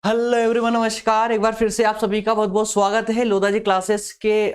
Hello everyone, नमस्कार। एक बार फिर से आप सभी का बहुत बहुत स्वागत है लोधा जी क्लासेस के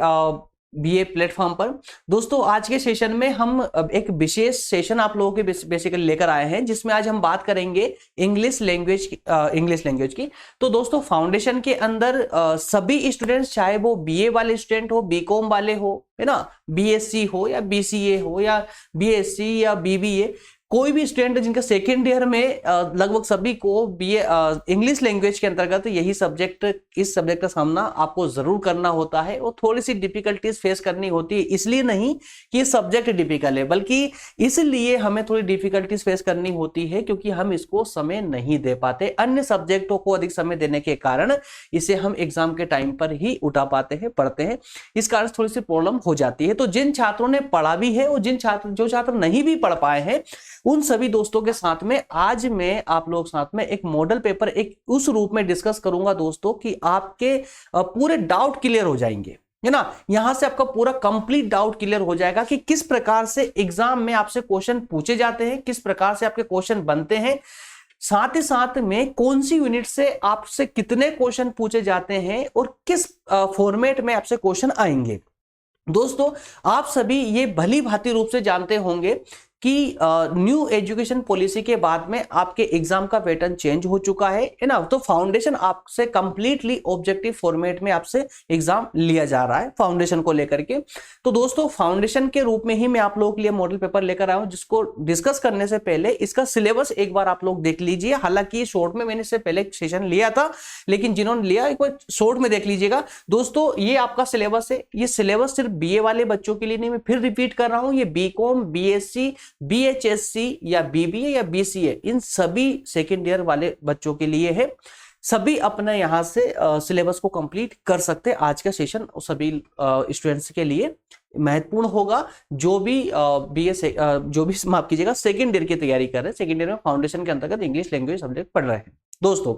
बीए प्लेटफॉर्म पर। दोस्तों, आज के सेशन में हम एक विशेष सेशन आप लोगों के बेसिकली लेकर आए हैं, जिसमें आज हम बात करेंगे इंग्लिश लैंग्वेज की। तो दोस्तों, फाउंडेशन के अंदर सभी स्टूडेंट्स, चाहे वो बीए वाले स्टूडेंट हो, बीकॉम वाले हो, है ना, बीएससी हो या बीसीए हो या बीएससी या बीबीए, कोई भी स्टूडेंट जिनका सेकेंड ईयर में लगभग सभी को बीए इंग्लिश लैंग्वेज के अंतर्गत इस सब्जेक्ट का सामना आपको जरूर करना होता है। और थोड़ी सी डिफिकल्टीज फेस करनी होती है, इसलिए नहीं कि ये सब्जेक्ट डिफिकल्ट है, बल्कि इसलिए हमें थोड़ी डिफिकल्टीज फेस करनी होती है क्योंकि हम इसको समय नहीं दे पाते। अन्य सब्जेक्टों को अधिक समय देने के कारण इसे हम एग्जाम के टाइम पर ही उठा पाते हैं, पढ़ते हैं। इस कारण थोड़ी सी प्रॉब्लम हो जाती है। तो जिन छात्रों ने पढ़ा भी है और जो छात्र नहीं भी पढ़ पाए हैं, उन सभी दोस्तों के साथ में आज मैं आप लोग साथ में एक मॉडल पेपर एक उस रूप में डिस्कस करूंगा दोस्तों कि आपके पूरे डाउट क्लियर हो जाएंगे, है ना। यहां से आपका पूरा कंप्लीट डाउट क्लियर हो जाएगा कि किस प्रकार से एग्जाम में आपसे क्वेश्चन पूछे जाते हैं, किस प्रकार से आपके क्वेश्चन बनते हैं, साथ ही साथ में कौन सी यूनिट से आपसे कितने क्वेश्चन पूछे जाते हैं और किस फॉर्मेट में आपसे क्वेश्चन आएंगे। दोस्तों, आप सभी ये भली भांति रूप से जानते होंगे कि न्यू एजुकेशन पॉलिसी के बाद में आपके एग्जाम का पैटर्न चेंज हो चुका है ना। तो फाउंडेशन आपसे कंप्लीटली ऑब्जेक्टिव फॉर्मेट में आपसे एग्जाम लिया जा रहा है फाउंडेशन को लेकर के। तो दोस्तों, फाउंडेशन के रूप में ही मैं आप लोगों के लिए मॉडल पेपर लेकर आया हूं, जिसको डिस्कस करने से पहले इसका सिलेबस एक बार आप लोग देख लीजिए। हालांकि शॉर्ट में मैंने इससे पहले सेशन लिया था, लेकिन जिन्होंने लिया एक बार शॉर्ट में देख लीजिएगा। दोस्तों, ये आपका सिलेबस है। ये सिलेबस सिर्फ बीए वाले बच्चों के लिए नहीं, मैं फिर रिपीट कर रहा हूं, ये बीकॉम, बीएससी, बीएचएससी या बीबीए या बीसीए, इन सभी सेकेंड ईयर वाले बच्चों के लिए है। सभी अपने यहां से सिलेबस को कंप्लीट कर सकते हैं। आज का सेशन सभी स्टूडेंट्स के लिए महत्वपूर्ण होगा, जो भी माफ कीजिएगा सेकेंड ईयर की तैयारी कर रहे हैं, सेकेंड ईयर में फाउंडेशन के अंतर्गत इंग्लिश लैंग्वेज सब्जेक्ट पढ़ रहे हैं। दोस्तों,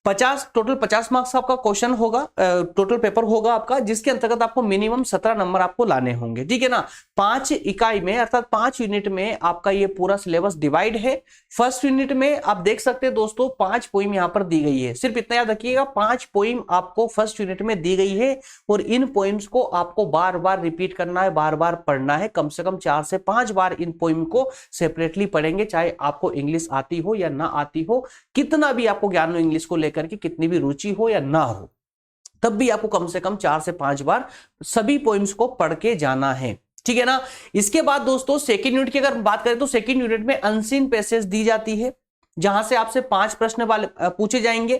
टोटल 50 मार्क्स आपका क्वेश्चन होगा, टोटल पेपर होगा आपका, जिसके अंतर्गत आपको मिनिमम 17 नंबर आपको लाने होंगे, ठीक है ना। 5 इकाई में अर्थात 5 यूनिट में आपका ये पूरा सिलेबस डिवाइड है। फर्स्ट यूनिट में आप देख सकते हैं दोस्तों, 5 पोइम यहां पर दी गई है। सिर्फ इतना याद रखिएगा, 5 पोइम आपको फर्स्ट यूनिट में दी गई है और इन पोइम्स को आपको बार बार रिपीट करना है, बार बार पढ़ना है। कम से कम 4 से 5 बार इन पोइम को सेपरेटली पढ़ेंगे, चाहे आपको इंग्लिश आती हो या ना आती हो, कितना भी आपको ज्ञान हो इंग्लिश को करके, कितनी भी रुचि हो या ना हो, तब भी आपको कम से कम 4 से 5 बार सभी पॉइंट्स को पढ़ के जाना है, ठीक है ना। इसके बाद दोस्तों, सेकंड यूनिट की अगर बात करें तो सेकंड यूनिट में अनसीन पैसेज दी जाती है, जहां से आपसे 5 प्रश्न वाले पूछे जाएंगे।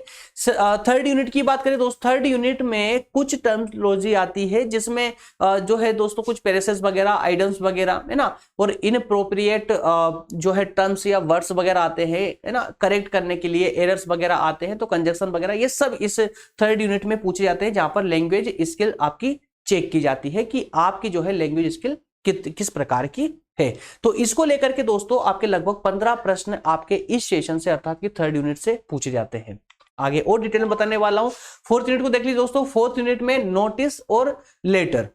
थर्ड यूनिट की बात करें दोस्तों, थर्ड यूनिट में कुछ टर्मिनोलॉजी आती है, जिसमें जो है दोस्तों कुछ पैरेसेस वगैरह, आइडम्स वगैरह, है ना, और इनअप्रोप्रिएट जो है टर्म्स या वर्ड्स वगैरह आते हैं, है ना, करेक्ट करने के लिए एरर्स वगैरह आते हैं, तो कंजक्शन वगैरह ये सब इस थर्ड यूनिट में पूछे जाते हैं, जहां पर लैंग्वेज स्किल आपकी चेक की जाती है कि आपकी जो है लैंग्वेज स्किल किस प्रकार की है। तो इसको लेकर के दोस्तों आपके लगभग 15 प्रश्न आपके इस सेशन से अर्थात कि थर्ड यूनिट से पूछे जाते हैं। आगे और डिटेल में बताने वाला हूं। फोर्थ यूनिट को देख लीजिए दोस्तों। फोर्थ यूनिट में नोटिस और लेटर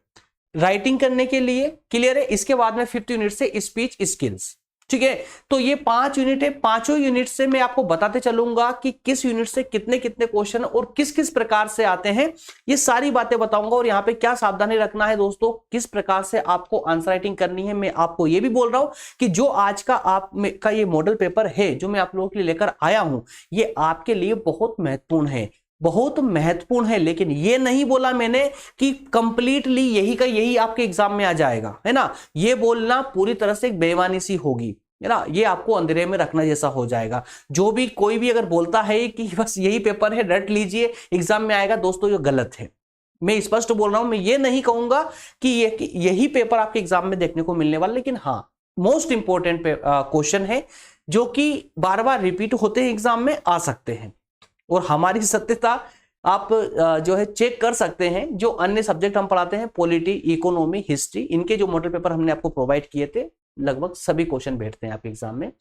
राइटिंग करने के लिए क्लियर है। इसके बाद में फिफ्थ यूनिट से स्पीच स्किल्स, ठीक है। तो ये 5 यूनिट है। पांचों यूनिट से मैं आपको बताते चलूंगा कि किस यूनिट से कितने कितने क्वेश्चन और किस किस प्रकार से आते हैं, ये सारी बातें बताऊंगा। और यहाँ पे क्या सावधानी रखना है दोस्तों, किस प्रकार से आपको आंसर राइटिंग करनी है, मैं आपको ये भी बोल रहा हूं कि जो आज का ये मॉडल पेपर है जो मैं आप लोगों के लिए लेकर आया हूं, ये आपके लिए बहुत महत्वपूर्ण है, बहुत महत्वपूर्ण है। लेकिन ये नहीं बोला मैंने कि कंप्लीटली यही का यही आपके एग्जाम में आ जाएगा, है ना। ये बोलना पूरी तरह से एक बेईमानी सी होगी, है ना। ये आपको अंधेरे में रखना जैसा हो जाएगा। जो भी कोई भी अगर बोलता है कि बस यही पेपर है, रट लीजिए एग्जाम में आएगा, दोस्तों ये गलत है। मैं स्पष्ट बोल रहा हूं, मैं ये नहीं कहूंगा कि यही पेपर आपके एग्जाम में देखने को मिलने वाला, लेकिन हाँ मोस्ट इंपॉर्टेंट क्वेश्चन है जो कि बार बार रिपीट होते हैं, एग्जाम में आ सकते हैं। और हमारी सत्यता आप जो है चेक कर सकते हैं। जो अन्य सब्जेक्ट हम पढ़ाते हैं, पॉलिटी, इकोनॉमी, हिस्ट्री, इनके जो मॉडल पेपर हमने आपको प्रोवाइड किए थे, लगभग सभी क्वेश्चन बैठते हैं आपके एग्जाम में।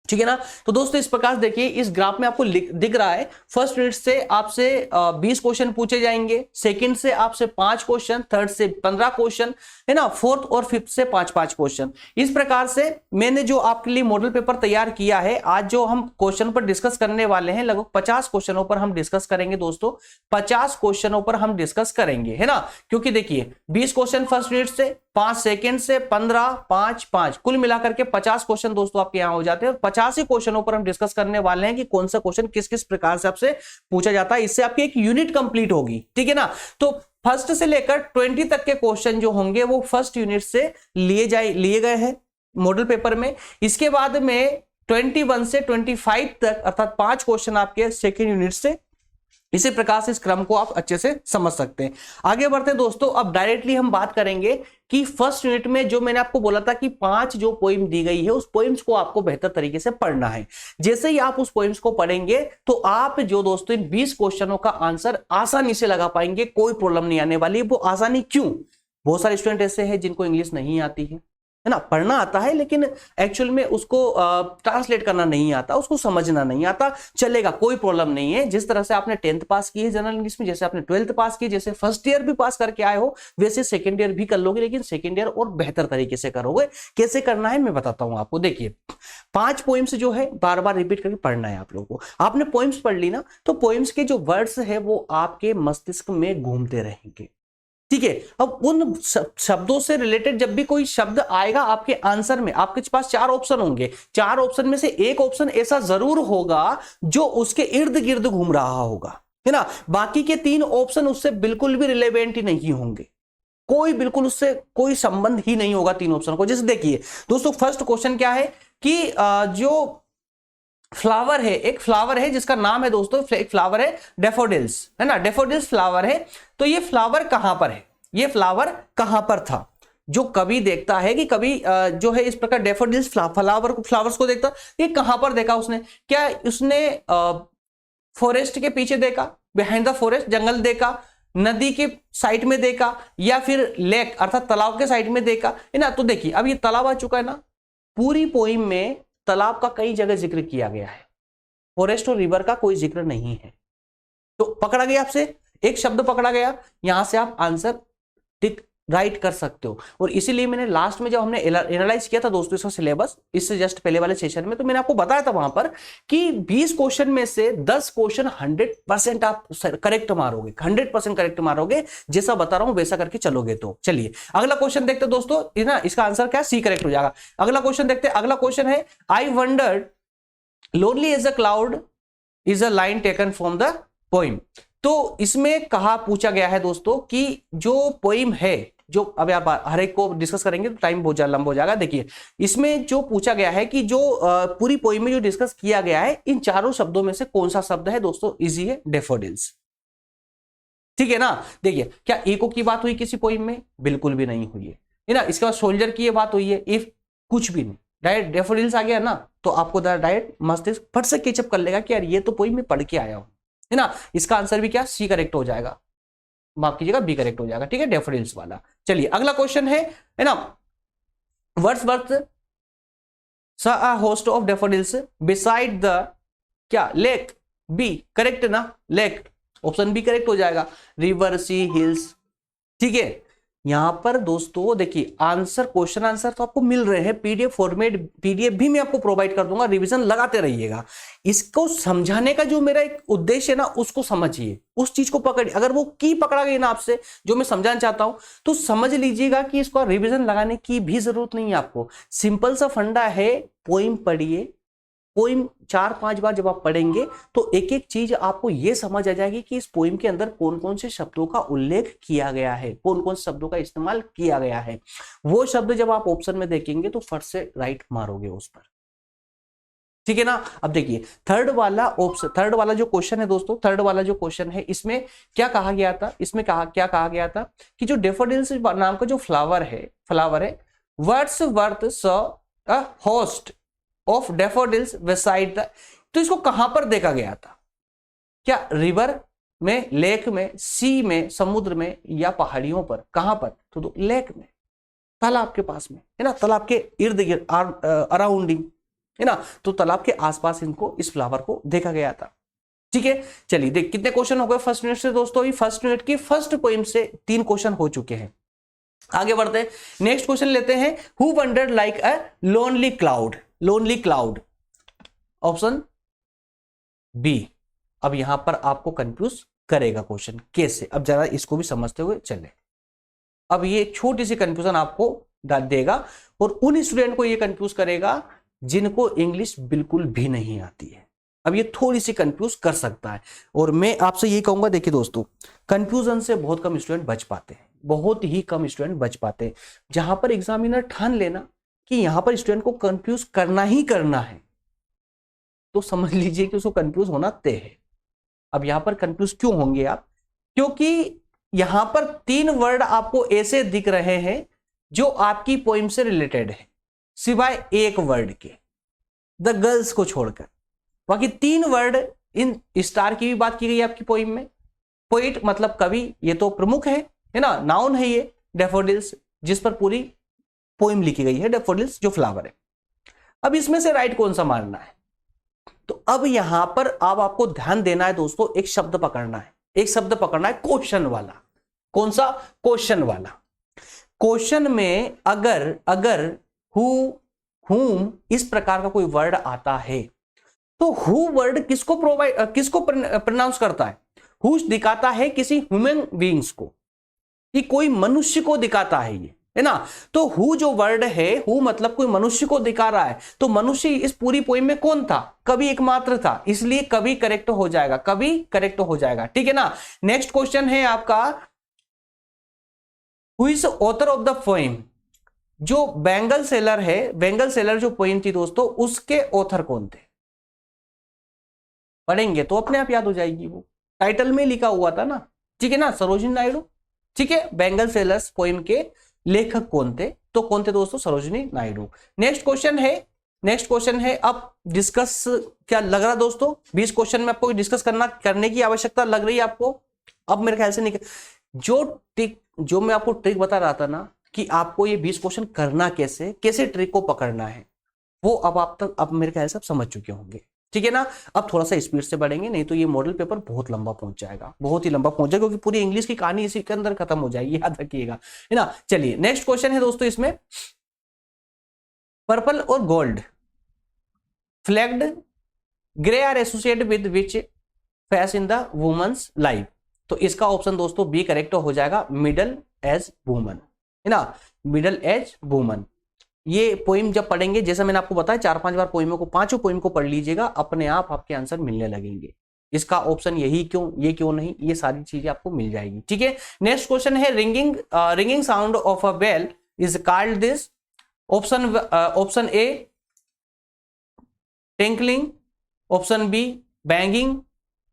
ठीक है ना। तो दोस्तों इस प्रकार देखिए, इस ग्राफ में आपको दिख रहा है फर्स्ट यूनिट से आपसे 20 क्वेश्चन पूछे जाएंगे, सेकंड से आपसे 5 क्वेश्चन, थर्ड से 15 क्वेश्चन, है ना, फोर्थ और फिफ्थ से 5-5 क्वेश्चन। इस प्रकार से मैंने जो आपके लिए मॉडल पेपर तैयार किया है, आज जो हम क्वेश्चन पर डिस्कस करने वाले हैं, लगभग 50 क्वेश्चनों पर हम डिस्कस करेंगे दोस्तों, 50 क्वेश्चनों पर हम डिस्कस करेंगे, है ना। क्योंकि देखिए 20 क्वेश्चन फर्स्ट यूनिट से, 5 सेकंड से, 15, 5, कुल मिलाकर के 50 क्वेश्चन दोस्तों आपके यहां हो जाते हैं। 50 ही क्वेश्चनों पर हम डिस्कस करने वाले हैं कि कौन सा क्वेश्चन किस किस प्रकार से आपसे पूछा जाता है। इससे आपकी एक यूनिट कंप्लीट होगी, ठीक है ना। तो फर्स्ट से लेकर 20 तक के क्वेश्चन जो होंगे वो फर्स्ट यूनिट से लिए गए हैं मॉडल पेपर में। इसके बाद में 21 से 25 तक अर्थात 5 क्वेश्चन आपके सेकेंड यूनिट से। इसी प्रकार से इस क्रम को आप अच्छे से समझ सकते हैं। आगे बढ़ते हैं दोस्तों, अब डायरेक्टली हम बात करेंगे कि फर्स्ट यूनिट में जो मैंने आपको बोला था कि 5 जो पोइम दी गई है, उस पोइम्स को आपको बेहतर तरीके से पढ़ना है। जैसे ही आप उस पोइम्स को पढ़ेंगे तो आप जो दोस्तों इन 20 क्वेश्चनों का आंसर आसानी से लगा पाएंगे, कोई प्रॉब्लम नहीं आने वाली। वो आसानी क्यों? बहुत सारे स्टूडेंट ऐसे हैं जिनको इंग्लिश नहीं आती है ना, पढ़ना आता है लेकिन एक्चुअल में उसको ट्रांसलेट करना नहीं आता, उसको समझना नहीं आता। चलेगा, कोई प्रॉब्लम नहीं है। जिस तरह से आपने 10th पास की है जनरल इंग्लिश में, जैसे आपने 12th पास की, जैसे फर्स्ट ईयर भी पास करके आए हो, वैसे सेकेंड ईयर भी कर लोगे, लेकिन सेकेंड ईयर और बेहतर तरीके से करोगे। कैसे करना है मैं बताता हूं आपको। देखिए 5 पोइम्स जो है बार बार रिपीट करके पढ़ना है आप लोगों को। आपने पोइम्स पढ़ ली ना, तो पोइम्स के जो वर्ड्स है वो आपके मस्तिष्क में घूमते रहेंगे, ठीक है। अब उन शब्दों से रिलेटेड जब भी कोई शब्द आएगा आपके आंसर में, आपके पास 4 ऑप्शन होंगे। 4 ऑप्शन में से एक ऑप्शन ऐसा जरूर होगा जो उसके इर्द गिर्द घूम रहा होगा, है ना। बाकी के 3 ऑप्शन उससे बिल्कुल भी रिलेवेंट ही नहीं होंगे, कोई बिल्कुल उससे कोई संबंध ही नहीं होगा 3 ऑप्शन को। जैसे देखिए दोस्तों, फर्स्ट क्वेश्चन क्या है कि जो फ्लावर है, एक फ्लावर है जिसका नाम है दोस्तों, एक फ्लावर है डेफोडिल्स, है ना, डेफोडिल्स फ्लावर है। तो ये फ्लावर कहां पर है, ये फ्लावर कहां पर था? जो कभी देखता है कि कभी जो है इस प्रकार डेफोडिल्स फ्लावर्स को देखता, ये कहां पर देखा उसने? क्या उसने फॉरेस्ट के पीछे देखा, बिहाइंड द फॉरेस्ट, जंगल देखा, नदी के साइड में देखा, या फिर लेक अर्थात तालाब के साइड में देखा, है ना। तो देखिए अब ये तालाब आ चुका है ना, पूरी पोइम में तालाब का कई जगह जिक्र किया गया है, फॉरेस्ट और रिवर का कोई जिक्र नहीं है। तो पकड़ा गया, आपसे एक शब्द पकड़ा गया, यहां से आप आंसर टिक राइट कर सकते हो। और इसीलिए मैंने लास्ट में जब हमने एनालाइज किया था दोस्तों इसका सिलेबस, इससे जस्ट पहले वाले सेशन में, तो मैंने आपको बताया था वहां पर कि 20 क्वेश्चन में से 10 क्वेश्चन 100% आप करेक्ट मारोगे, 100% करेक्ट मारोगे, जैसा बता रहा हूं वैसा करके चलोगे। तो चलिए अगला क्वेश्चन देखते दोस्तों, ना इसका आंसर क्या, सी करेक्ट हो जाएगा। अगला क्वेश्चन देखते हैं। अगला क्वेश्चन है, I wandered lonely as a cloud is a line taken from the poem. तो इसमें कहा पूछा गया है दोस्तों कि जो पोइम है, जो अब आप हर एक को डिस्कस करेंगे तो टाइम बहुत लंबा हो जाएगा। देखिए इसमें जो पूछा गया है कि जो पूरी पोइम में जो डिस्कस किया गया है, इन चारों शब्दों में से कौन सा शब्द है दोस्तों? इजी है, डेफोडिल्स, ठीक है ना। देखिए क्या ईको की बात हुई किसी पोइम में? बिल्कुल भी नहीं हुई है ना। इसके बाद सोल्जर की बात हुई है, इफ कुछ भी नहीं, डायरेक्ट डेफोडिल्स आ गया ना, तो आपको डायरेक्ट मस्तिष्क फट से कैचअप कर लेगा कि यार ये तो पोइम में पढ़ के आया हूं, है ना। इसका आंसर भी क्या, सी करेक्ट हो जाएगा, माफ कीजिएगा बी करेक्ट हो जाएगा, ठीक है, डेफोडिल्स वाला। चलिए अगला क्वेश्चन है ना, Wordsworth saw a host of daffodils beside the क्या, लेक, बी करेक्ट ना, लेक, ऑप्शन बी करेक्ट हो जाएगा। रिवर, सी, हिल्स, ठीक है। यहां पर दोस्तों देखिए आंसर, क्वेश्चन आंसर तो आपको मिल रहे हैं पीडीएफ फॉर्मेट, पीडीएफ भी मैं आपको प्रोवाइड कर दूंगा, रिवीजन लगाते रहिएगा। इसको समझाने का जो मेरा एक उद्देश्य है ना, उसको समझिए, उस चीज को पकड़िए। अगर वो की पकड़ा गई ना आपसे, जो मैं समझाना चाहता हूं, तो समझ लीजिएगा कि इसको रिवीजन लगाने की भी जरूरत नहीं है आपको। सिंपल सा फंडा है, पोइम पढ़िए, पोइम 4-5 बार जब आप पढ़ेंगे तो एक एक चीज आपको यह समझ आ जाएगी कि इस पोइम के अंदर कौन कौन से शब्दों का उल्लेख किया गया है, कौन कौन से शब्दों का इस्तेमाल किया गया है। वो शब्द जब आप ऑप्शन में देखेंगे तो फट से राइट मारोगे उस पर, ठीक है ना। अब देखिए थर्ड वाला ऑप्शन, थर्ड वाला जो क्वेश्चन है दोस्तों, थर्ड वाला जो क्वेश्चन है, इसमें क्या कहा गया था? इसमें क्या कहा गया था कि जो डेफोडिल्स नाम का जो फ्लावर है, Wordsworth saw a host of daffodils beside the, तो इसको कहां पर देखा गया था? क्या रिवर में, लेक में, सी में, समुद्र में, या पहाड़ियों पर? कहां पर? तो लेक में, तालाब के पास में, है ना, तालाब के इर्द गिर्द, अराउंडिंग, है ना, तो तालाब के आसपास इनको इस फ्लावर को देखा गया था। ठीक है, चलिए देख कितने क्वेश्चन हो गए फर्स्ट यूनिट से दोस्तों। फर्स्ट यूनिट की फर्स्ट पोइम से 3 क्वेश्चन हो चुके हैं। आगे बढ़ते हैं, नेक्स्ट क्वेश्चन लेते हैं। Who wandered like a lonely cloud, lonely cloud, option B. अब यहां पर आपको कंफ्यूज करेगा क्वेश्चन, कैसे, अब जरा इसको भी समझते हुए चले। अब ये छोटी सी कंफ्यूजन आपको देगा और उन स्टूडेंट को ये कंफ्यूज करेगा जिनको इंग्लिश बिल्कुल भी नहीं आती है। अब ये थोड़ी सी कंफ्यूज कर सकता है और मैं आपसे ये कहूंगा, देखिए दोस्तों, कंफ्यूजन से बहुत कम स्टूडेंट बच पाते हैं, बहुत ही कम स्टूडेंट बच पाते हैं। जहां पर एग्जामिनर ठान लेना कि यहां पर स्टूडेंट को कंफ्यूज करना ही करना है, तो समझ लीजिए कि उसको कंफ्यूज होना तय है। अब यहां पर कंफ्यूज क्यों होंगे आप, क्योंकि यहां पर 3 वर्ड आपको ऐसे दिख रहे हैं जो आपकी पोइम से रिलेटेड है, सिवाय एक वर्ड के, द गर्ल्स को छोड़कर। बाकी 3 वर्ड, इन स्टार की भी बात की गई है आपकी पोइम में। पोइट मतलब कवि, ये तो प्रमुख है ना, नाउन है ये डैफोडिल्स, जिस पर पूरी पोइम लिखी गई है, डैफोडिल्स जो फ्लावर है। अब इसमें से राइट कौन सा मानना है, तो अब यहां पर अब आपको ध्यान देना है दोस्तों, एक शब्द पकड़ना है, एक शब्द पकड़ना है क्वेश्चन वाला। कौन सा, क्वेश्चन वाला। क्वेश्चन में अगर हु, हुम इस प्रकार का कोई वर्ड आता है, तो हु वर्ड किसको प्रोनाउंस करता है, हु दिखाता है किसी ह्यूमन बीइंग्स को, कि कोई मनुष्य को दिखाता है ये, है ना। तो हु जो वर्ड है, हु मतलब कोई मनुष्य को दिखा रहा है, तो मनुष्य इस पूरी पोइम में कौन था, कवि एकमात्र था, इसलिए कवि करेक्ट हो जाएगा, कवि करेक्ट हो जाएगा। ठीक है ना। नेक्स्ट क्वेश्चन है आपका, who is author of the poem. जो बेंगल सेलर है, बेंगल सेलर जो पोइम थी दोस्तों, उसके ऑथर कौन थे, पढ़ेंगे तो अपने आप याद हो जाएगी, वो टाइटल में लिखा हुआ था ना। ठीक है ना, सरोजिनी नायडू। ठीक है, बेंगल सेलर्स पोइम के लेखक कौन थे, तो कौन थे दोस्तों, सरोजिनी नायडू। नेक्स्ट क्वेश्चन है, अब डिस्कस क्या लग रहा दोस्तों, 20 क्वेश्चन में आपको डिस्कस करने की आवश्यकता लग रही है आपको। अब मेरे ख्याल से नहीं, जो मैं आपको ट्रिक बता रहा था ना, कि आपको ये 20 क्वेश्चन करना कैसे ट्रिक को पकड़ना है, वो अब मेरे ख्याल से आप समझ चुके होंगे। ठीक है ना। अब थोड़ा सा स्पीड से बढ़ेंगे, नहीं तो ये मॉडल पेपर बहुत लंबा पहुंच जाएगा, बहुत ही लंबा पहुंच जाएगा, क्योंकि पूरी इंग्लिश की कहानी इसी के अंदर खत्म हो जाएगी, याद रखिएगा, है ना। चलिए नेक्स्ट क्वेश्चन है दोस्तों, इसमें पर्पल और gold flagged grey are associated with which face in the women's life. तो इसका ऑप्शन दोस्तों बी करेक्ट हो जाएगा, मिडल एज वुमन, है ना, मिडल एज वुमन। ये पोइम जब पढ़ेंगे, जैसा मैंने आपको बताया 4-5 बार पोइमों को, 5 पोइम को पढ़ लीजिएगा, अपने आप आपके आंसर मिलने लगेंगे। इसका ऑप्शन यही क्यों, ये क्यों नहीं, ये सारी चीजें आपको मिल जाएगी। ठीक है। नेक्स्ट क्वेश्चन है, ringing sound of a bell is called this. Option A tinkling, option B banging,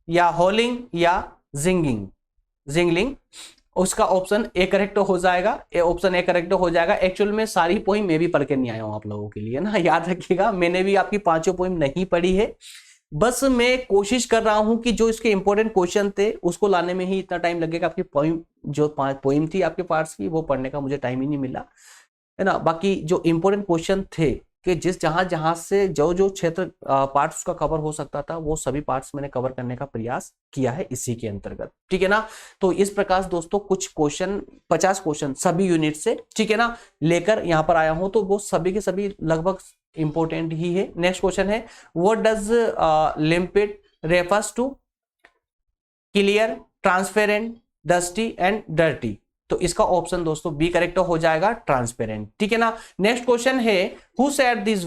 या हॉलिंग, या जिंगलिंग। उसका ऑप्शन ए करेक्ट हो जाएगा, ऑप्शन ए करेक्ट हो जाएगा। एक्चुअल में सारी पोइम मैं भी पढ़ के नहीं आया हूं आप लोगों के लिए ना, याद रखिएगा, मैंने भी आपकी 5 पोइम नहीं पढ़ी है। बस मैं कोशिश कर रहा हूं कि जो इसके इंपॉर्टेंट क्वेश्चन थे उसको लाने में ही इतना टाइम लगेगा। आपकी पोइम जो 5 पोइम थी आपके पार्ट्स की, वो पढ़ने का मुझे टाइम ही नहीं मिला, है ना। बाकी जो इंपॉर्टेंट क्वेश्चन थे, कि जहां से जो क्षेत्र पार्ट्स का कवर हो सकता था, वो सभी पार्ट्स मैंने कवर करने का प्रयास किया है इसी के अंतर्गत। ठीक है ना। तो इस प्रकार दोस्तों कुछ क्वेश्चन, 50 क्वेश्चन सभी यूनिट से, ठीक है ना, लेकर यहां पर आया हूं, तो वो सभी के सभी लगभग इंपॉर्टेंट ही है। नेक्स्ट क्वेश्चन है, what does limpid refers to, clear, transparent, dusty and dirty. तो इसका ऑप्शन दोस्तों बी करेक्ट हो जाएगा, ट्रांसपेरेंट। ठीक है ना। नेक्स्ट क्वेश्चन है, who said this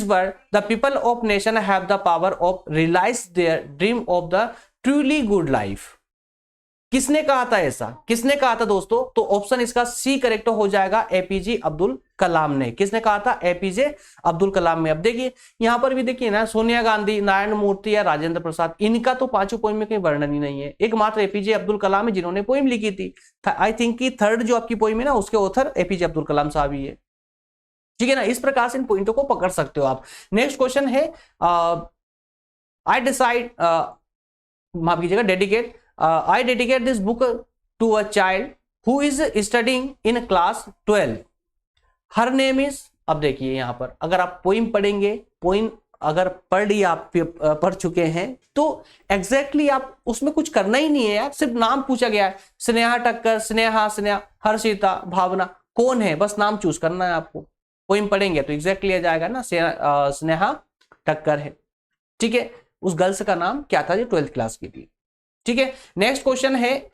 word the people of nation have the power of realize their dream of the truly good life. किसने कहा था ऐसा, किसने कहा था दोस्तों, तो ऑप्शन इसका सी करेक्ट हो जाएगा, एपीजे अब्दुल कलाम ने। किसने कहा था, एपीजे अब्दुल कलाम ने। अब देखिए यहां पर भी देखिए ना, सोनिया गांधी, नारायण मूर्ति या राजेंद्र प्रसाद, इनका तो 5 पोइम में कोई वर्णन ही नहीं है। एकमात्र एपीजे अब्दुल कलाम है जिन्होंने पोइम लिखी थी। आई थिंक कि थर्ड जो आपकी पोइम है ना, उसके ऑथर एपीजे अब्दुल कलाम साहब ही है। ठीक है ना। इस प्रकार से इन पॉइंटों को पकड़ सकते हो आप। नेक्स्ट क्वेश्चन है, आई डिसाइड, माफ कीजिएगा, dedicate, I dedicate this book to a child who is studying in class 12. Her name is अब देखिए यहाँ पर अगर आप पोइम पढ़ेंगे, पोइम अगर पढ़ चुके हैं तो एग्जैक्टली आप उसमें कुछ करना ही नहीं है यार, सिर्फ नाम पूछा गया है, स्नेहा टक्कर, स्नेहा, हर्षिता, भावना, कौन है, बस नाम चूज करना है आपको। पोइम पढ़ेंगे तो एग्जैक्टली आ जाएगा ना, स्नेहा टक्कर है। ठीक है, उस गर्ल्स का नाम क्या था जो 12th क्लास की थी। ठीक है, नेक्स्ट क्वेश्चन है,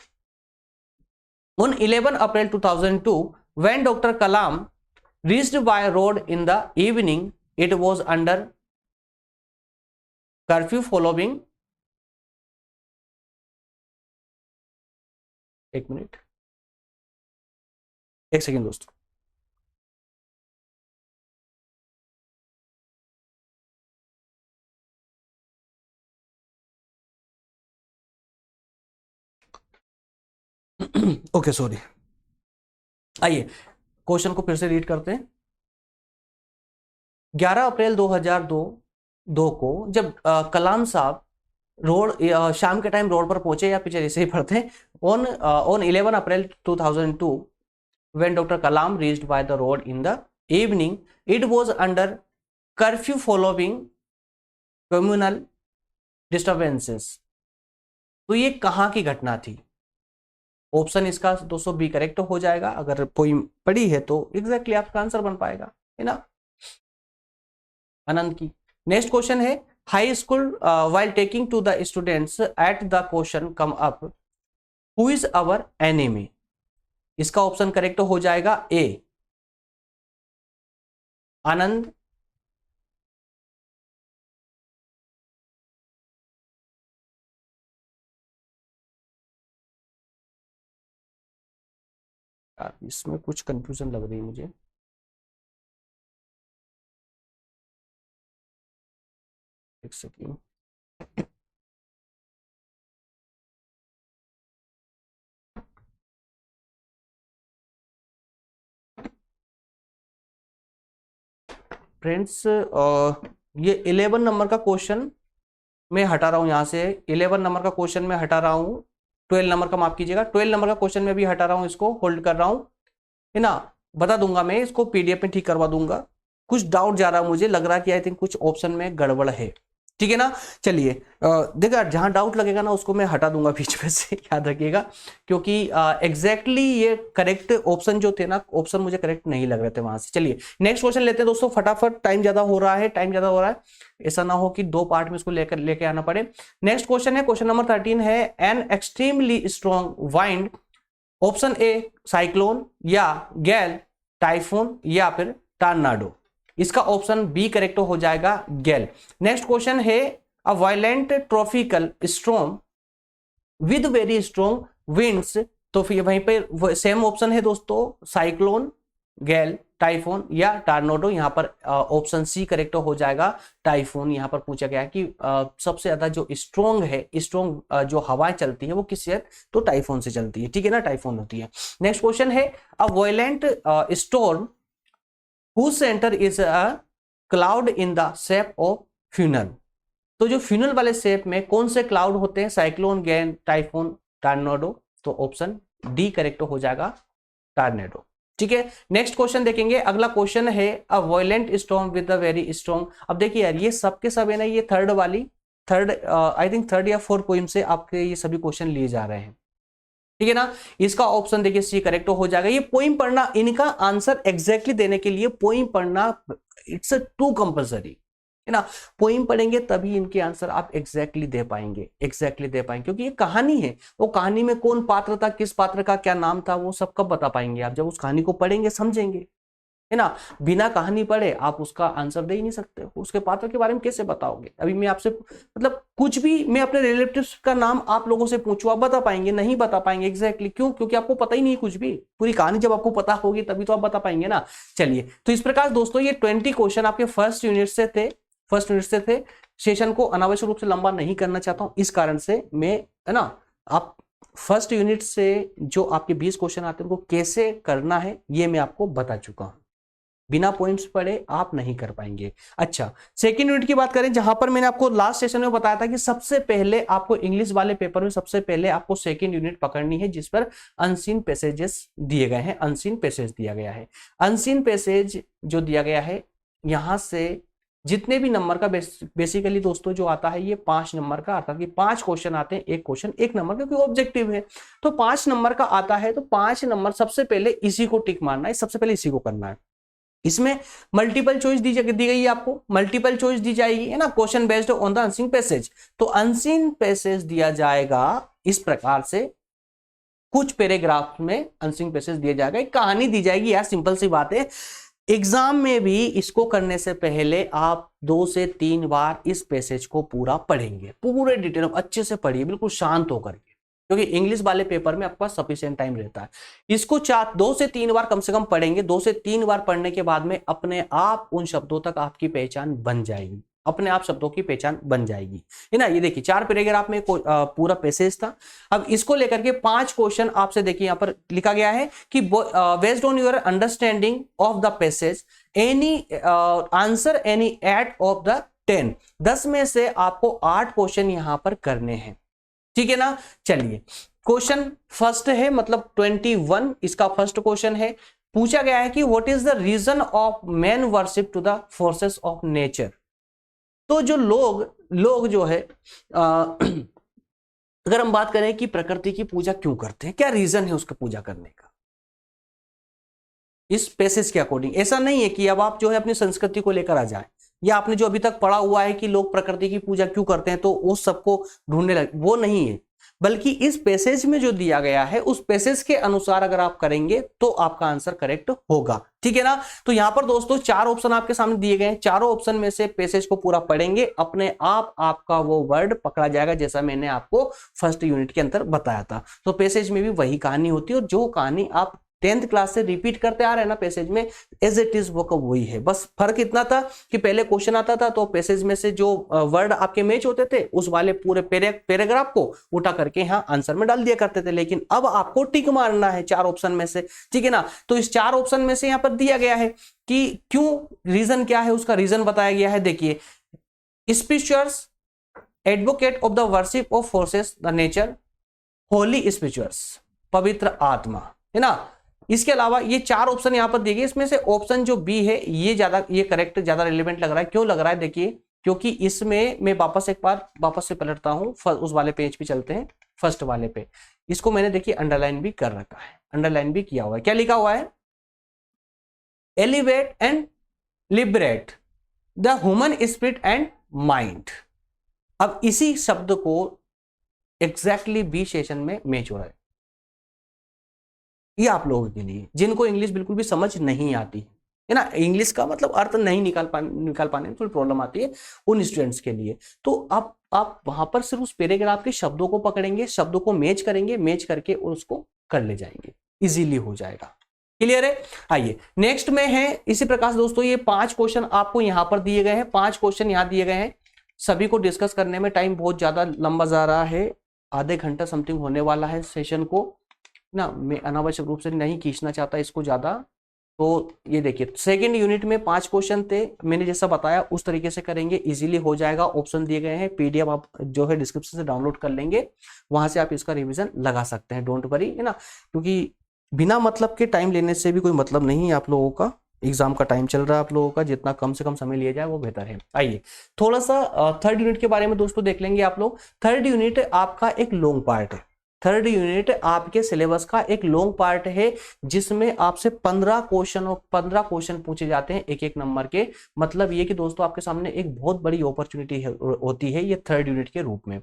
on 11 April 2002 when doctor Kalam reached by road in the evening it was under curfew following, एक मिनट, एक सेकेंड दोस्तों, ओके सॉरी। आइए क्वेश्चन को फिर से रीड करते हैं। 11 अप्रैल 2002 को जब कलाम साहब शाम के टाइम रोड पर पहुंचे, या पीछे जैसे ही पढ़ते हैं, on 11 April 2002 when Dr. Kalam reached by the road in the evening it was under curfew following communal disturbances। तो ये कहां की घटना थी? ऑप्शन इसका दोस्तों बी करेक्ट हो जाएगा, अगर पोइम पढ़ी है तो एग्जैक्टली आपका आंसर बन पाएगा, है ना, आनंद की। नेक्स्ट क्वेश्चन है, high school while taking to the students at the question come up who is our enemy। इसका ऑप्शन करेक्ट हो जाएगा ए, आनंद, इसमें कुछ कंफ्यूजन लग रही है मुझे। एक सेकेंड, फ्रेंड्स ये 11 नंबर का क्वेश्चन मैं हटा रहा हूं, यहां से 11 नंबर का क्वेश्चन मैं हटा रहा हूं, 12 नंबर का माफ कीजिएगा, 12 नंबर का क्वेश्चन मैं भी हटा रहा हूं, इसको होल्ड कर रहा हूं, है ना, बता दूंगा मैं इसको, पीडीएफ में ठीक करवा दूंगा। कुछ डाउट जा रहा है मुझे, लग रहा है कि आई थिंक कुछ ऑप्शन में गड़बड़ है, ठीक है ना। चलिए देखा, जहां डाउट लगेगा ना उसको मैं हटा दूंगा बीच में से, याद रखिएगा, क्योंकि एग्जैक्टली ये करेक्ट ऑप्शन जो थे ना, ऑप्शन मुझे करेक्ट नहीं लग रहे थे वहां से। चलिए नेक्स्ट क्वेश्चन लेते हैं दोस्तों, फटाफट, टाइम ज्यादा हो रहा है, ऐसा ना हो कि दो पार्ट में इसको लेके आना पड़े। नेक्स्ट क्वेश्चन है, क्वेश्चन नंबर 13 है, an extremely strong wind, option A cyclone, या गैल, टाइफून, या फिर टॉर्नाडो। इसका ऑप्शन बी करेक्ट हो जाएगा, गैल। नेक्स्ट क्वेश्चन है, अ violent tropical storm with very strong winds, तो फिर वहीं पे सेम ऑप्शन है दोस्तों, साइक्लोन, गैल, टाइफून या टॉर्नेडो। यहाँ पर ऑप्शन सी करेक्ट हो जाएगा, टाइफून। यहाँ पर पूछा गया है कि सबसे ज्यादा जो स्ट्रॉन्ग है, जो हवाएं चलती है वो किससे, तो टाइफून से चलती है, ठीक है ना, टाइफून होती है। नेक्स्ट क्वेश्चन है, अ violent storm whose center is a cloud in the shape of funnel। तो जो फ्यूनल वाले शेप में कौन से क्लाउड होते हैं, साइक्लोन, गैन, टाइफून, टॉर्नेडो, तो ऑप्शन डी करेक्ट हो जाएगा, टॉर्नेडो, ठीक है। नेक्स्ट क्वेश्चन देखेंगे, अगला क्वेश्चन है, अ violent storm with a very strong. अब देखिए यार, ये सबके सब है ना, ये थर्ड आई थिंक थर्ड या फोर्थ पोइम से आपके ये सभी क्वेश्चन लिए जा रहे हैं, ठीक है ना। इसका ऑप्शन देखिए सी करेक्ट हो जाएगा। ये पोइम पढ़ना, इनका आंसर एग्जैक्टली देने के लिए पोइम पढ़ना इट्स टू कंपलसरी, है ना। पोइम पढ़ेंगे तभी इनके आंसर आप एग्जैक्टली दे पाएंगे, क्योंकि ये कहानी है, वो कहानी में कौन पात्र था, किस पात्र का क्या नाम था, वो सब कब बता पाएंगे आप, जब उस कहानी को पढ़ेंगे, समझेंगे, है ना। बिना कहानी पढ़े आप उसका आंसर दे ही नहीं सकते, उसके पात्र के बारे में कैसे बताओगे। अभी मैं आपसे मतलब कुछ भी, मैं अपने रिलेटिव्स का नाम आप लोगों से पूछूं, आप बता पाएंगे, नहीं बता पाएंगे एग्जैक्टली, क्यों, क्योंकि आपको पता ही नहीं कुछ भी। पूरी कहानी जब आपको पता होगी तभी तो आप बता पाएंगे ना। चलिए, तो इस प्रकार दोस्तों ये 20 क्वेश्चन आपके फर्स्ट यूनिट से थे। सेशन को अनावश्यक रूप से लंबा नहीं करना चाहता हूं, इस कारण से मैं, है ना, आप फर्स्ट यूनिट से जो आपके 20 क्वेश्चन आते हैं उनको कैसे करना है ये मैं आपको बता चुका हूं। बिना पॉइंट्स पढ़े आप नहीं कर पाएंगे। अच्छा, सेकंड यूनिट की बात करें, जहां पर मैंने आपको लास्ट सेशन में बताया था कि सबसे पहले आपको इंग्लिश वाले पेपर में सबसे पहले आपको सेकंड यूनिट पकड़नी है, जिस पर अनसीन पैसेजेस दिए गए हैं। अनसीन पैसेज दिया गया है। अनसीन पैसेज जो दिया गया है, यहां से जितने भी नंबर का बेसिकली दोस्तों जो आता है, ये 5 नंबर का आता है कि 5 क्वेश्चन आते हैं, एक क्वेश्चन 1 नंबर का, क्योंकि ऑब्जेक्टिव है। तो 5 नंबर का आता है, तो 5 नंबर सबसे पहले इसी को टिक मारना है, सबसे पहले इसी को करना है। इसमें मल्टीपल चॉइस दी गई है आपको, मल्टीपल चॉइस दी जाएगी, है ना, question based on the unseen passage. तो अनसीन पैसेज दिया जाएगा इस प्रकार से, कुछ पैराग्राफ में अनसीन पैसेज दिया जाएगा, एक कहानी दी जाएगी यार, सिंपल सी बात है। एग्जाम में भी इसको करने से पहले आप 2 से 3 बार इस पैसेज को पूरा पढ़ेंगे, पूरे डिटेल में अच्छे से पढ़िए, बिल्कुल शांत होकर के, क्योंकि इंग्लिश वाले पेपर में आपके पास सफिशिएंट टाइम रहता है। इसको 2 से 3 बार कम से कम पढ़ेंगे। 2 से 3 बार पढ़ने के बाद में अपने आप उन शब्दों तक आपकी पहचान बन जाएगी, अपने आप शब्दों की पहचान बन जाएगी, है ना। ये देखिए 4 पैराग्राफ में पूरा पैसेज था। अब इसको लेकर के 5 क्वेश्चन आपसे देखिए यहाँ पर लिखा गया है कि based on your understanding of the passage any answer any 8 of the 10। 10 में से आपको 8 क्वेश्चन यहां पर करने हैं, ठीक है ना। चलिए, क्वेश्चन फर्स्ट है, मतलब 21 इसका फर्स्ट क्वेश्चन है। पूछा गया है कि what is the reason of man worship to the forces of nature. तो जो लोग जो है अगर हम बात करें कि प्रकृति की पूजा क्यों करते हैं, क्या रीजन है उसका पूजा करने का, इस पैसेज के अकॉर्डिंग। ऐसा नहीं है कि अब आप जो है अपनी संस्कृति को लेकर आ जाए, या आपने जो अभी तक पढ़ा हुआ है कि लोग प्रकृति की पूजा क्यों करते हैं तो उस सबको ढूंढने लगे, वो नहीं है। बल्कि इस पैसेज में जो दिया गया है, उस पैसेज के अनुसार अगर आप करेंगे तो आपका आंसर करेक्ट होगा, ठीक है ना। तो यहां पर दोस्तों 4 ऑप्शन आपके सामने दिए गए हैं। चारों ऑप्शन में से पैसेज को पूरा पढ़ेंगे, अपने आप आपका वो वर्ड पकड़ा जाएगा, जैसा मैंने आपको फर्स्ट यूनिट के अंदर बताया था। तो पैसेज में भी वही कहानी होती है, और जो कहानी आप 10th क्लास से रिपीट करते आ रहे हैं ना पैसेज में, एज इट इज वो का वही है। बस फर्क इतना था कि पहले क्वेश्चन आता था तो पैसेज में से जो वर्ड आपके मैच होते थे, उस वाले पूरे पैराग्राफ को उठा करके यहाँ आंसर में डाल दिया करते थे। लेकिन अब आपको टिक मारना है 4 ऑप्शन में से, ठीक है ना। तो इस 4 ऑप्शन में से यहाँ पर दिया गया है कि क्यों, रीजन क्या है, उसका रीजन बताया गया है। देखिए, spirituals advocate of the worship of forces the nature, Holi spirituals पवित्र आत्मा, है ना। इसके अलावा ये 4 ऑप्शन यहां पर दिए गए, इसमें से ऑप्शन जो बी है ये करेक्ट, ज्यादा रिलेवेंट लग रहा है। क्यों लग रहा है, देखिए, क्योंकि इसमें मैं वापस से पलटता हूं, उस वाले पेज पे चलते हैं, फर्स्ट वाले पे। इसको मैंने देखिए अंडरलाइन भी कर रखा है, अंडरलाइन भी किया हुआ है। क्या लिखा हुआ है, elevate and liberate the human spirit and mind. अब इसी शब्द को एग्जैक्टली बी सेशन में मैच हो रहा है। ये आप लोगों के लिए जिनको इंग्लिश बिल्कुल भी समझ नहीं आती है ना, इंग्लिश का मतलब अर्थ नहीं निकाल पाने में थोड़ी प्रॉब्लम आती है, उन स्टूडेंट्स के लिए। तो आप वहां पर सिर्फ उस पैराग्राफ के शब्दों को पकड़ेंगे, शब्दों को मैच करेंगे, मैच करके उसको कर ले जाएंगे, इजीली हो जाएगा। क्लियर है। आइए नेक्स्ट में है इसी प्रकार से दोस्तों, ये 5 क्वेश्चन आपको यहां पर दिए गए हैं, 5 क्वेश्चन यहां दिए गए हैं। सभी को डिस्कस करने में टाइम बहुत ज्यादा लंबा जा रहा है, आधे घंटा समथिंग होने वाला है सेशन को ना। मैं अनावश्यक रूप से नहीं खींचना चाहता इसको ज्यादा। तो ये देखिए, सेकंड यूनिट में 5 क्वेश्चन थे, मैंने जैसा बताया उस तरीके से करेंगे, इजीली हो जाएगा। ऑप्शन दिए गए हैं, पीडीएफ आप जो है डिस्क्रिप्शन से डाउनलोड कर लेंगे, वहां से आप इसका रिवीजन लगा सकते हैं, डोंट वरी, है ना। क्योंकि बिना मतलब के टाइम लेने से भी कोई मतलब नहीं है आप लोगों का। एग्जाम का टाइम चल रहा है आप लोगों का, जितना कम से कम समय लिया जाए वो बेहतर है। आइए थोड़ा सा थर्ड यूनिट के बारे में दोस्तों देख लेंगे आप लोग। थर्ड यूनिट आपका एक लॉन्ग पार्ट है। थर्ड यूनिट आपके सिलेबस का एक लॉन्ग पार्ट है, जिसमें आपसे 15 क्वेश्चन पूछे जाते हैं, एक नंबर के। मतलब ये कि दोस्तों आपके सामने एक बहुत बड़ी अपॉर्चुनिटी होती है ये थर्ड यूनिट के रूप में।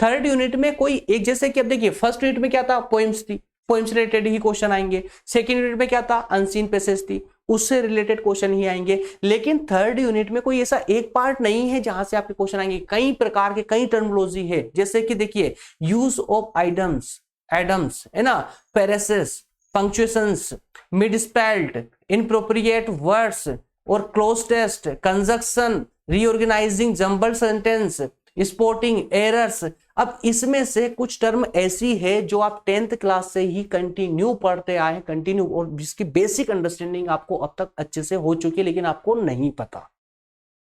थर्ड यूनिट में कोई एक, जैसे कि अब देखिए फर्स्ट यूनिट में क्या था, पोइम्स थी, पोइम्स रिलेटेड ही क्वेश्चन आएंगे। सेकेंड यूनिट में क्या था, अनसीन पैसेज थी, उससे रिलेटेड क्वेश्चन ही आएंगे। लेकिन थर्ड यूनिट में कोई ऐसा एक पार्ट नहीं है जहां से आपके क्वेश्चन आएंगे, कई प्रकार के कई टर्मिनोलॉजी है। जैसे कि देखिए, यूज ऑफ एडम्स है ना, phrases, punctuations, misspelt, inappropriate words और cloze test, conjunction, reorganising jumbled sentence, spotting, errors. अब इसमें से कुछ टर्म ऐसी है जो आप 10th क्लास से ही कंटिन्यू पढ़ते आए, कंटिन्यू, और जिसकी बेसिक अंडरस्टैंडिंग आपको अब तक अच्छे से हो चुकी है, लेकिन आपको नहीं पता।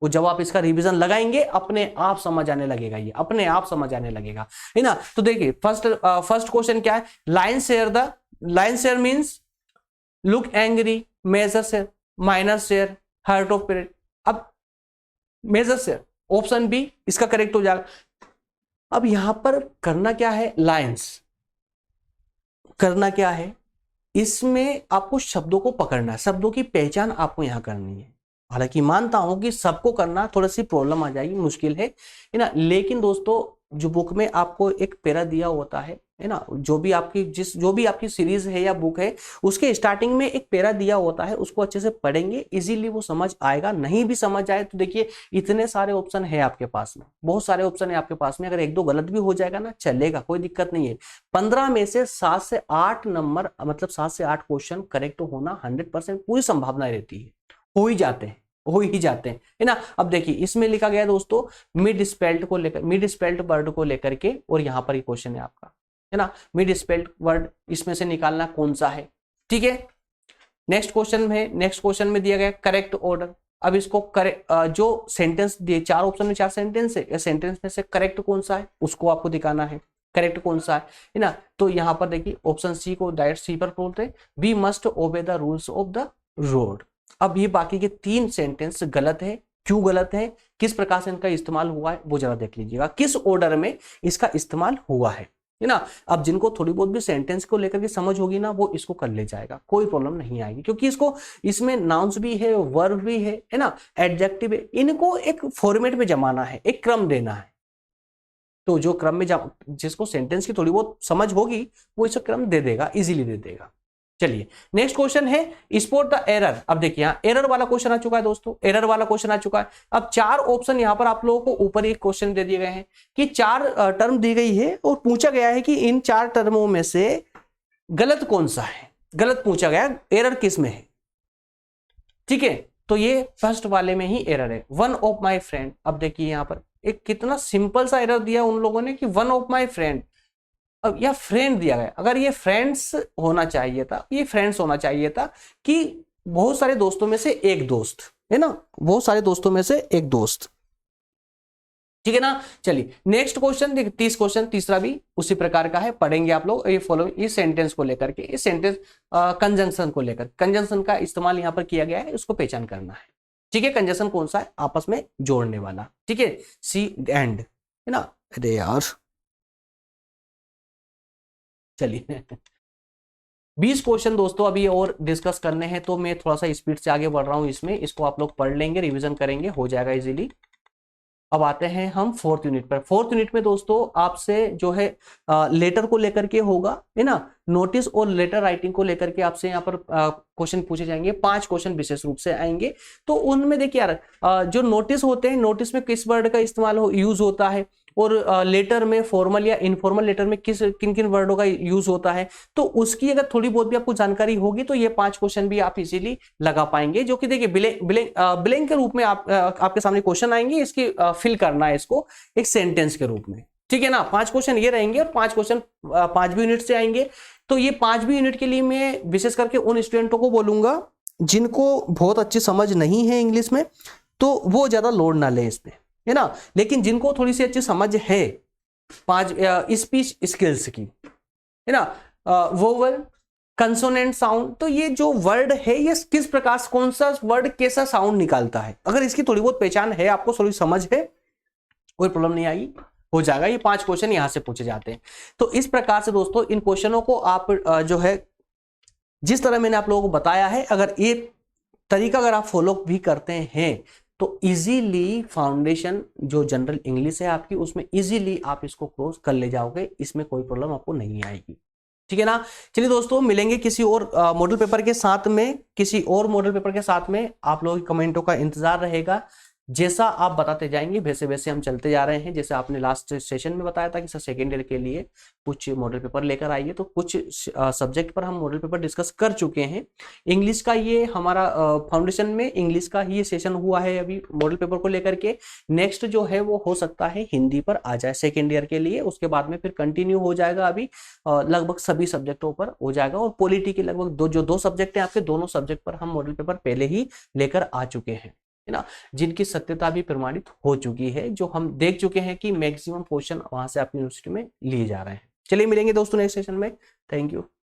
वो जब आप इसका रिवीजन लगाएंगे अपने आप समझ आने लगेगा, ये अपने आप समझ आने लगेगा, है ना। तो देखिए फर्स्ट क्वेश्चन क्या है, line share means look angry, major share, minor share, hurt of period. अब मेजर शेयर ऑप्शन बी इसका करेक्ट हो जाएगा। अब यहां पर करना क्या है, लाइंस करना क्या है, इसमें आपको शब्दों को पकड़ना है, शब्दों की पहचान आपको यहां करनी है। हालांकि मानता हूं कि सबको करना थोड़ी सी प्रॉब्लम आ जाएगी, मुश्किल है ना, लेकिन दोस्तों जो बुक में आपको एक पैरा दिया होता है ना, जो भी आपकी सीरीज है या बुक है, उसके स्टार्टिंग में एक पैरा दिया होता है, उसको अच्छे से पढ़ेंगे, इजीली वो समझ आएगा। नहीं भी समझ आए तो देखिए इतने सारे ऑप्शन है आपके पास में, बहुत सारे ऑप्शन है आपके पास में, अगर एक दो गलत भी हो जाएगा ना चलेगा, कोई दिक्कत नहीं है। 15 में से 7 से 8 नंबर, मतलब 7 से 8 क्वेश्चन करेक्ट होना 100% पूरी संभावना रहती है, हो ही जाते हैं, है ना। अब देखिए इसमें लिखा गया दोस्तों मिड स्पेल्ट वर्ड को लेकर के, और यहां पर ये क्वेश्चन है आपका, है ना, मिड स्पेल्ट वर्ड इसमें से निकालना कौन सा है, ठीक है। नेक्स्ट क्वेश्चन में दिया गया करेक्ट ऑर्डर। अब इसको जो सेंटेंस दिए, 4 ऑप्शन में 4 सेंटेंस है, सेंटेंस में से करेक्ट कौन सा है उसको आपको दिखाना है, करेक्ट कौन सा है ना। तो यहां पर देखिए ऑप्शन सी को डायरेक्ट सी पर बोलते हैं, we must obey the rules of the road. अब ये बाकी के 3 सेंटेंस गलत है, क्यों गलत है, किस प्रकार से इनका इस्तेमाल हुआ है वो जरा देख लीजिएगा, किस ऑर्डर में इसका इस्तेमाल हुआ है ना। अब जिनको थोड़ी बहुत भी सेंटेंस को लेकर के समझ होगी ना, वो इसको कर ले जाएगा, कोई प्रॉब्लम नहीं आएगी, क्योंकि इसमें नाउन्स भी है, वर्ब भी है ना, एडजेक्टिव है, इनको एक फॉर्मेट में जमाना है, एक क्रम देना है। तो जो क्रम में जिसको सेंटेंस की थोड़ी बहुत समझ होगी वो इसे क्रम दे देगा, इजीली दे देगा। चलिए नेक्स्ट क्वेश्चन है स्पॉट द एरर। अब देखिए यहाँ एरर वाला क्वेश्चन आ चुका है दोस्तों, एरर वाला क्वेश्चन आ चुका है। अब 4 ऑप्शन यहाँ पर आप लोगों को ऊपर एक क्वेश्चन दे दिए गए हैं कि 4 टर्म दी गई है और पूछा गया है कि इन 4 टर्मों में से गलत कौन सा है, गलत पूछा गया, एरर किस में है, ठीक है। तो ये फर्स्ट वाले में ही एरर है, वन ऑफ माई फ्रेंड। अब देखिए यहाँ पर एक कितना सिंपल सा एरर दिया उन लोगों ने कि वन ऑफ माई फ्रेंड। अब यह फ्रेंड दिया गया, अगर ये फ्रेंड्स होना चाहिए था, ये फ्रेंड्स होना चाहिए था कि बहुत सारे दोस्तों में से एक दोस्त, है ना, बहुत सारे दोस्तों में से एक दोस्त, ठीक है ना। चलिए नेक्स्ट क्वेश्चन देखिए, 30 क्वेश्चन तीसरा भी उसी प्रकार का है, पढ़ेंगे आप लोग ये फॉलोइंग, इस सेंटेंस को लेकर के, इस सेंटेंस कंजंक्शन को लेकर, कंजंक्शन का इस्तेमाल यहां पर किया गया है, उसको पहचान करना है, ठीक है। कंजंक्शन कौन सा है, आपस में जोड़ने वाला, ठीक है, सी एंड, है ना। अरे यार चलिए 20 क्वेश्चन दोस्तों अभी और डिस्कस करने हैं, तो मैं थोड़ा सा स्पीड से आगे बढ़ रहा हूं इसमें, इसको आप लोग पढ़ लेंगे, रिवीजन करेंगे, हो जाएगा इजीली। अब आते हैं हम 4th यूनिट पर। 4th यूनिट में दोस्तों आपसे जो है लेटर को लेकर के होगा, है ना, नोटिस और लेटर राइटिंग को लेकर के आपसे यहाँ पर क्वेश्चन पूछे जाएंगे, 5 क्वेश्चन विशेष रूप से आएंगे। तो उनमें देखिए यार जो नोटिस होते हैं, नोटिस में किस वर्ड का इस्तेमाल यूज होता है, और लेटर में फॉर्मल या इनफॉर्मल लेटर में किन किन वर्डों का यूज होता है, तो उसकी अगर थोड़ी बहुत भी आपको जानकारी होगी तो ये 5 क्वेश्चन भी आप इजीली लगा पाएंगे, जो कि देखिए ब्लैंक के रूप में आपके सामने क्वेश्चन आएंगे, इसकी फिल करना है इसको एक सेंटेंस के रूप में, ठीक है ना। 5 क्वेश्चन ये रहेंगे और 5 क्वेश्चन 5वीं यूनिट से आएंगे। तो ये 5वीं यूनिट के लिए मैं विशेष करके उन स्टूडेंटों को बोलूंगा जिनको बहुत अच्छी समझ नहीं है इंग्लिश में, तो वो ज्यादा लोड ना ले इसमें, है ना। लेकिन जिनको थोड़ी सी अच्छी समझ है 5 स्पीच स्किल्स की, है ना, वोवल, कंसोनेंट साउंड, तो ये जो वर्ड है ये किस प्रकार से, कौन सा वर्ड कैसा साउंड निकालता है, अगर इसकी थोड़ी बहुत पहचान है, आपको थोड़ी समझ है, कोई प्रॉब्लम नहीं आएगी, हो जाएगा। ये 5 क्वेश्चन यहां से पूछे जाते हैं। तो इस प्रकार से दोस्तों इन क्वेश्चनों को आप जो है जिस तरह मैंने आप लोगों को बताया है, अगर ये तरीका अगर आप फॉलो भी करते हैं तो इजीली फाउंडेशन जो जनरल इंग्लिश है आपकी, उसमें इजीली आप इसको क्रॉस कर ले जाओगे, इसमें कोई प्रॉब्लम आपको नहीं आएगी, ठीक है ना। चलिए दोस्तों मिलेंगे किसी और मॉडल पेपर के साथ में, किसी और मॉडल पेपर के साथ में, आप लोगों की कमेंटों का इंतजार रहेगा। जैसा आप बताते जाएंगे वैसे वैसे हम चलते जा रहे हैं। जैसे आपने लास्ट सेशन में बताया था कि सर सेकेंड ईयर के लिए कुछ मॉडल पेपर लेकर आइए, तो कुछ सब्जेक्ट पर हम मॉडल पेपर डिस्कस कर चुके हैं। इंग्लिश का ये हमारा फाउंडेशन में इंग्लिश का ही सेशन हुआ है अभी मॉडल पेपर को लेकर के। नेक्स्ट जो है वो हो सकता है हिंदी पर आ जाए सेकेंड ईयर के लिए, उसके बाद में फिर कंटिन्यू हो जाएगा अभी लगभग सभी सब्जेक्टों पर हो जाएगा। और पॉलिटी के लगभग दो सब्जेक्ट हैं आपके, दोनों सब्जेक्ट पर हम मॉडल पेपर पहले ही लेकर आ चुके हैं, है ना, जिनकी सत्यता भी प्रमाणित हो चुकी है, जो हम देख चुके हैं कि मैक्सिमम क्वेश्चन वहां से अपनी यूनिवर्सिटी में लिए जा रहे हैं। चलिए मिलेंगे दोस्तों नेक्स्ट सेशन में। Thank you.